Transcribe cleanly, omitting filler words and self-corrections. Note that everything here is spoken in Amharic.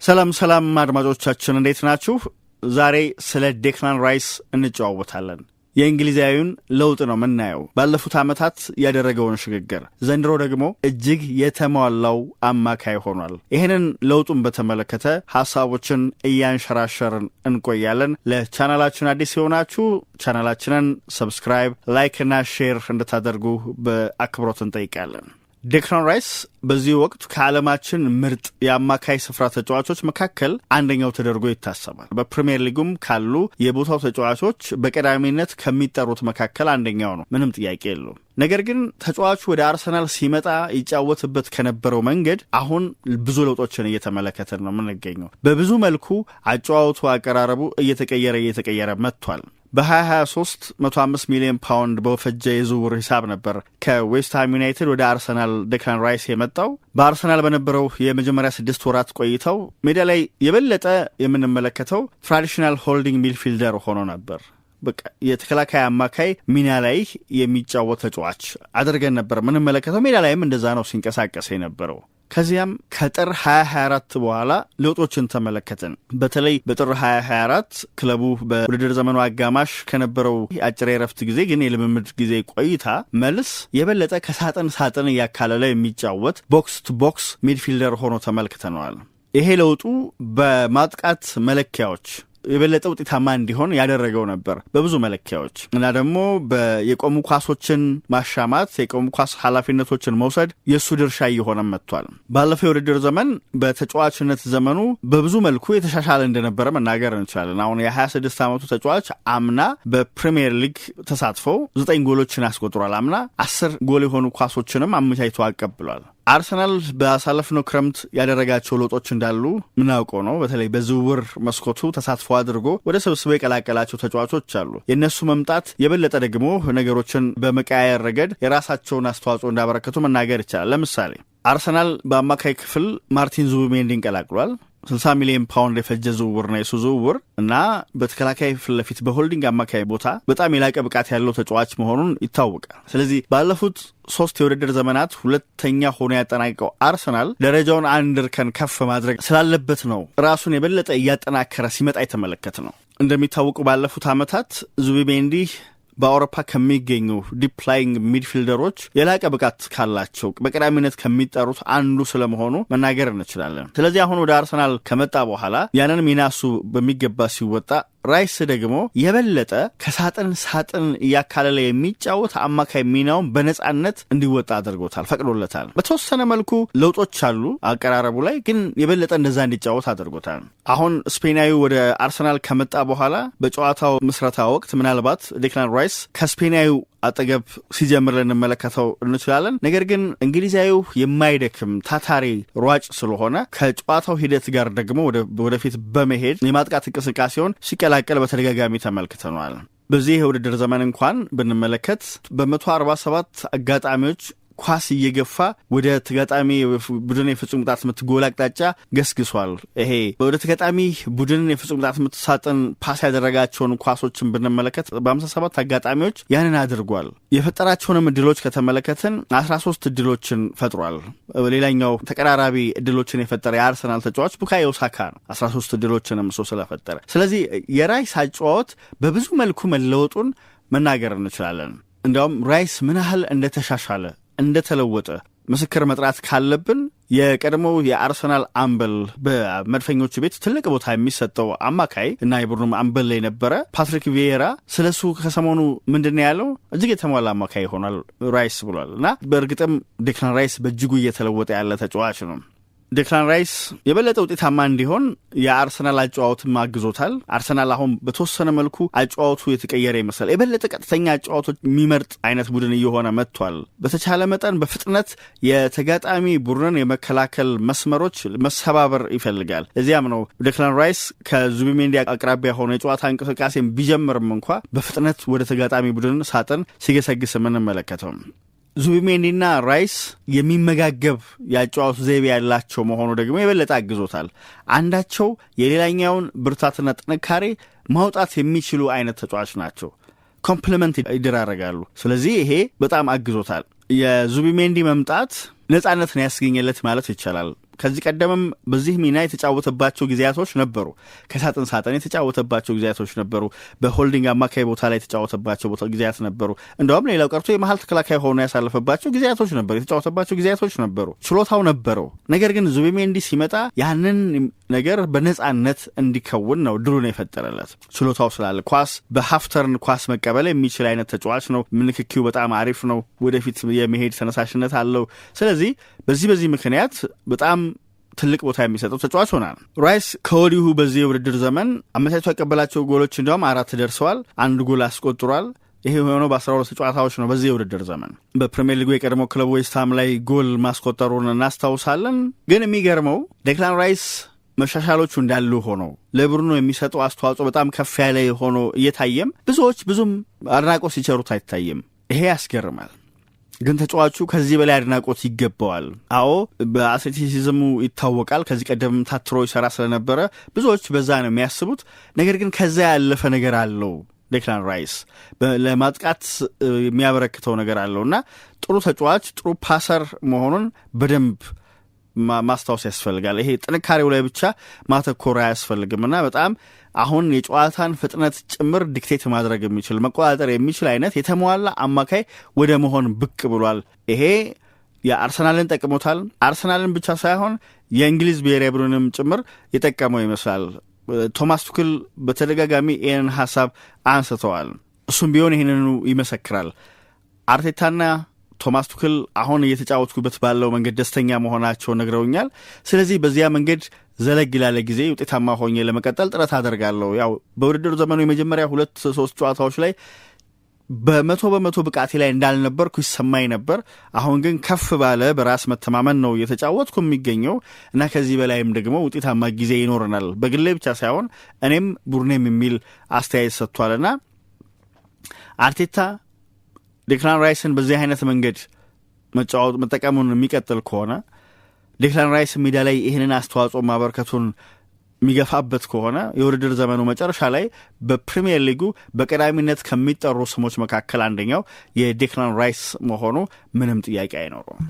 ሰላም አድማጮቻችን እንዴት ናችሁ? ዛሬ ስለ ዴክላን ራይስ እንጨዋወታለን። የእንግሊዛዊውን ለውጥ ነው የምናየው። ባለፉት ዓመታት ያደረገውን ሽግግር፣ ዘንድሮ ደግሞ እጅግ የተሟላው አማካይ ሆኗል። ይህንን ለውጡን በተመለከተ ሐሳቦችን እያንሸራሸርን እንቆያለን። ለቻናላችን አዲስ የሆናችሁ ቻናላችንን ሰብስክራይብ፣ ላይክ እና ሼር እንድታደርጉ በአክብሮት እንጠይቃለን። ዴክላን ራይስ በዚህ ወቅት ከዓለማችን ምርጥ የአማካይ ስፍራ ተጫዋቾች መካከል አንደኛው ተደርጎ ይታሰባል። በፕሪሚየር ሊጉም ካሉ የቦታው ተጫዋቾች በቀዳሚነት ከሚጠሩት መካከል አንደኛው ነው፣ ምንም ጥያቄ የለውም። ነገር ግን ተጫዋቹ ወደ አርሰናል ሲመጣ ይጫወትበት ከነበረው መንገድ አሁን ብዙ ለውጦችን እየተመለከትን ነው የምንገኘው። በብዙ መልኩ አጨዋወቱ፣ አቀራረቡ እየተቀየረ መጥቷል። በ2023 105 ሚሊዮን ፓውንድ በፈጀ የዝውውር ሂሳብ ነበር ከዌስትሃም ዩናይትድ ወደ አርሰናል ዴክላን ራይስ የመጣው። በአርሰናል በነበረው የመጀመሪያ 6 ወራት ቆይታው ሜዳ ላይ የበለጠ የምንመለከተው ትራዲሽናል ሆልዲንግ ሚድፊልደር ሆኖ ነበር። በቃ የተከላካይ አማካይ ሚና ላይ የሚጫወት ተጫዋች አድርገን ነበር ምንመለከተው። ሜዳ ላይም እንደዛ ነው ሲንቀሳቀስ የነበረው። ከዚያም ከጥር 2024 በኋላ ለውጦችን ተመለከትን። በተለይ በጥር 2024 ክለቡ በውድድር ዘመኑ አጋማሽ ከነበረው አጭር የረፍት ጊዜ ግን የልምምድ ጊዜ ቆይታ መልስ የበለጠ ከሳጥን እያካለለ የሚጫወት ቦክስ ቱ ቦክስ ሚድፊልደር ሆኖ ተመልክተነዋል። ይሄ ለውጡ በማጥቃት መለኪያዎች የበለጠ ውጤታማ እንዲሆን ያደረገው ነበር በብዙ መለኪያዎች እና ደግሞ የቆሙ ኳሶችን ማሻማት፣ የቆሙ ኳስ ኃላፊነቶችን መውሰድ የሱ ድርሻ እየሆነ መጥቷል። ባለፈው የውድድር ዘመን በተጫዋችነት ዘመኑ በብዙ መልኩ የተሻሻለ እንደነበረ መናገር እንችላለን። አሁን የ26 ዓመቱ ተጫዋች አምና በፕሪሚየር ሊግ ተሳትፎ 9 ጎሎችን አስቆጥሯል። አምና 10 ጎል የሆኑ ኳሶችንም አመቻችቶ አቀብሏል። አርሰናል ባሳለፍነው ክረምት ያደረጋቸው ለውጦች እንዳሉ ምናውቀው ነው። በተለይ በዝውውር መስኮቱ ተሳትፎ አድርጎ ወደ ስብስቡ የቀላቀላቸው ተጫዋቾች አሉ። የእነሱ መምጣት የበለጠ ደግሞ ነገሮችን በመቀያየር ረገድ የራሳቸውን አስተዋጽኦ እንዳበረከቱ መናገር ይቻላል። ለምሳሌ አርሰናል በአማካይ ክፍል ማርቲን ዙቢሜንዲን ቀላቅሏል። 60 ሚሊዮን ፓውንድ የፈጀ ዝውውር ነው የሱ ዝውውር እና በተከላካይ ፊት ለፊት በሆልዲንግ አማካይ ቦታ በጣም የላቀ ብቃት ያለው ተጫዋች መሆኑን ይታወቃል። ስለዚህ ባለፉት 3 የውድድር ዘመናት ሁለተኛ ሆኖ ያጠናቀቀው አርሰናል ደረጃውን አንድ እርከን ከፍ ማድረግ ስላለበት ነው ራሱን የበለጠ እያጠናከረ ሲመጣ የተመለከት ነው። እንደሚታወቁ ባለፉት ዓመታት ዙቢሜንዲ በአውሮፓ ከሚገኙ ዲፕ ላይንግ ሚድፊልደሮች የላቀ ብቃት ካላቸው በቀዳሚነት ከሚጠሩት አንዱ ስለመሆኑ መናገር እንችላለን። ስለዚህ አሁን ወደ አርሰናል ከመጣ በኋላ ያንን ሚናሱ በሚገባ ሲወጣ ራይስ ደግሞ የበለጠ ከሳጥን እያካለለ የሚጫወት አማካይ ሚናውን በነጻነት እንዲወጣ አድርጎታል፣ ፈቅዶለታል። በተወሰነ መልኩ ለውጦች አሉ አቀራረቡ ላይ፣ ግን የበለጠ እንደዛ እንዲጫወት አድርጎታል። አሁን ስፔናዊ ወደ አርሰናል ከመጣ በኋላ በጨዋታው ምስረታ ወቅት ምናልባት ዴክላን ራይስ ከስፔናዊው አጠገብ ሲጀምር ልንመለከተው እንችላለን። ነገር ግን እንግሊዛዊው የማይደክም ታታሪ ሯጭ ስለሆነ ከጨዋታው ሂደት ጋር ደግሞ ወደፊት በመሄድ የማጥቃት እንቅስቃሴውን ሲቀላቀል በተደጋጋሚ ተመልክተናል። በዚህ የውድድር ዘመን እንኳን ብንመለከት በ147 አጋጣሚዎች ኳስ እየገፋ ወደ ተጋጣሚ ቡድን የፍጹም ቅጣት ምት ጎል አቅጣጫ ገስግሷል። ይሄ ወደ ተጋጣሚ ቡድን የፍጹም ቅጣት ምት ሳጥን ፓስ ያደረጋቸውን ኳሶችን ብንመለከት በ57 አጋጣሚዎች ያንን አድርጓል። የፈጠራቸውንም እድሎች ከተመለከትን 13 እድሎችን ፈጥሯል። ሌላኛው ተቀራራቢ እድሎችን የፈጠረ የአርሰናል ተጫዋች ቡካዮ ሳካ ነው፣ 13 እድሎችንም እሱ ስለፈጠረ። ስለዚህ የራይስ አጨዋወት በብዙ መልኩ መለወጡን መናገር እንችላለን። እንዲያውም ራይስ ምን ያህል እንደተሻሻለ እንደተለወጠ ምስክር መጥራት ካለብን የቀድሞው የአርሰናል አምበል በመድፈኞቹ ቤት ትልቅ ቦታ የሚሰጠው አማካይ እና የቡድኑ አምበል የነበረ ፓትሪክ ቪዬራ ስለሱ ከሰሞኑ ምንድነው ያለው? እጅግ የተሟላ አማካይ ሆኗል ራይስ ብሏል። እና በእርግጥም ዴክላን ራይስ በእጅጉ እየተለወጠ ያለ ተጫዋች ነው። ዴክላን ራይስ የበለጠ ውጤታማ እንዲሆን የአርሰናል አጨዋወትም አግዞታል። አርሰናል አሁን በተወሰነ መልኩ አጨዋወቱ የተቀየረ ይመስላል። የበለጠ ቀጥተኛ አጨዋወቶች የሚመርጥ አይነት ቡድን እየሆነ መጥቷል። በተቻለ መጠን በፍጥነት የተጋጣሚ ቡድንን የመከላከል መስመሮች መሰባበር ይፈልጋል። እዚያም ነው ዴክላን ራይስ ከዙቢሜንዲ አቅራቢያ ሆነ የጨዋታ እንቅስቃሴ ቢጀምርም እንኳ በፍጥነት ወደ ተጋጣሚ ቡድን ሳጥን ሲገሰግስ የምንመለከተው። ዙቢሜንዲና ራይስ የሚመጋገብ ያጨዋወት ዘይቤ ያላቸው መሆኑ ደግሞ የበለጠ አግዞታል። አንዳቸው የሌላኛውን ብርታትና ጥንካሬ ማውጣት የሚችሉ አይነት ተጫዋች ናቸው። ኮምፕሊመንት ይደራረጋሉ። ስለዚህ ይሄ በጣም አግዞታል። የዙቢሜንዲ መምጣት ነጻነትን ያስገኘለት ማለት ይቻላል። ከዚህ ቀደምም በዚህ ሚና የተጫወተባቸው ጊዜያቶች ነበሩ። ከሳጥን ሳጥን የተጫወተባቸው ጊዜያቶች ነበሩ። በሆልዲንግ አማካይ ቦታ ላይ የተጫወተባቸው ጊዜያት ነበሩ። እንደውም ሌላው ቀርቶ የመሀል ተከላካይ ሆኖ ያሳለፈባቸው ጊዜያቶች ነበሩ። የተጫወተባቸው ጊዜያቶች ነበሩ። ችሎታው ነበረው። ነገር ግን ዙቢሜንዲ ሲመጣ ያንን ነገር በነጻነት እንዲከውን ነው ድሉን የፈጠረለት። ችሎታው ስላለ ኳስ በሀፍተርን ኳስ መቀበል የሚችል አይነት ተጫዋች ነው። ምንክኪው በጣም አሪፍ ነው። ወደፊት የመሄድ ተነሳሽነት አለው። ስለዚህ በዚህ ምክንያት በጣም ትልቅ ቦታ የሚሰጠው ተጫዋች ሆናል። ራይስ ከወዲሁ በዚህ የውድድር ዘመን አመቻችቶ ያቀበላቸው ጎሎች እንዲያውም 4 ደርሰዋል። 1 ጎል አስቆጥሯል። ይሄ የሆነው በ12 ጨዋታዎች ነው በዚህ የውድድር ዘመን። በፕሪሚየር ሊጉ የቀድሞ ክለብ ዌስትሃም ላይ ጎል ማስቆጠሩን እናስታውሳለን። ግን የሚገርመው ዴክላን ራይስ መሻሻሎቹ እንዳሉ ሆኖ ለቡድኑ የሚሰጠው አስተዋጽኦ በጣም ከፍ ያለ ሆኖ እየታየም ብዙዎች ብዙም አድናቆት ሲቸሩት አይታይም። ይሄ ያስገርማል። ግን ተጫዋቹ ከዚህ በላይ አድናቆት ይገባዋል። አዎ በአትሌቲሲዝሙ ይታወቃል። ከዚህ ቀደም ታትሮ ይሰራ ስለነበረ ብዙዎች በዛ ነው የሚያስቡት። ነገር ግን ከዛ ያለፈ ነገር አለው። ዴክላን ራይስ ለማጥቃት የሚያበረክተው ነገር አለውና ጥሩ ተጫዋች፣ ጥሩ ፓሰር መሆኑን በደንብ ማስታወስ ያስፈልጋል። ይሄ ጥንካሬው ላይ ብቻ ማተኮር አያስፈልግምና በጣም አሁን የጨዋታን ፍጥነት ጭምር ዲክቴት ማድረግ የሚችል መቆጣጠር የሚችል አይነት የተሟላ አማካይ ወደ መሆን ብቅ ብሏል። ይሄ የአርሰናልን ጠቅሞታል። አርሰናልን ብቻ ሳይሆን የእንግሊዝ ብሔራዊ ቡድንም ጭምር የጠቀመው ይመስላል። ቶማስ ቱክል በተደጋጋሚ ይህንን ሀሳብ አንስተዋል። እሱም ቢሆን ይህንኑ ይመሰክራል። አርቴታና ቶማስ ቱክል አሁን እየተጫወትኩበት ባለው መንገድ ደስተኛ መሆናቸው ነግረውኛል። ስለዚህ በዚያ መንገድ ዘለግ ላለ ጊዜ ውጤታማ ሆኜ ለመቀጠል ጥረት አደርጋለሁ። ያው በውድድር ዘመኑ የመጀመሪያ 2-3 ጨዋታዎች ላይ በመቶ ብቃቴ ላይ እንዳልነበርኩ ይሰማኝ ነበር። አሁን ግን ከፍ ባለ በራስ መተማመን ነው እየተጫወትኩ የሚገኘው እና ከዚህ በላይም ደግሞ ውጤታማ ጊዜ ይኖረናል በግሌ ብቻ ሳይሆን እኔም ቡድኔም የሚል አስተያየት ሰጥቷልና አርቴታ ዴክላን ራይስን በዚህ አይነት መንገድ መጠቀሙን የሚቀጥል ከሆነ ዴክላን ራይስ ሜዳ ላይ ይህንን አስተዋጽኦ ማበርከቱን የሚገፋበት ከሆነ የውድድር ዘመኑ መጨረሻ ላይ በፕሪሚየር ሊጉ በቀዳሚነት ከሚጠሩ ስሞች መካከል አንደኛው የዴክላን ራይስ መሆኑ ምንም ጥያቄ አይኖረውም።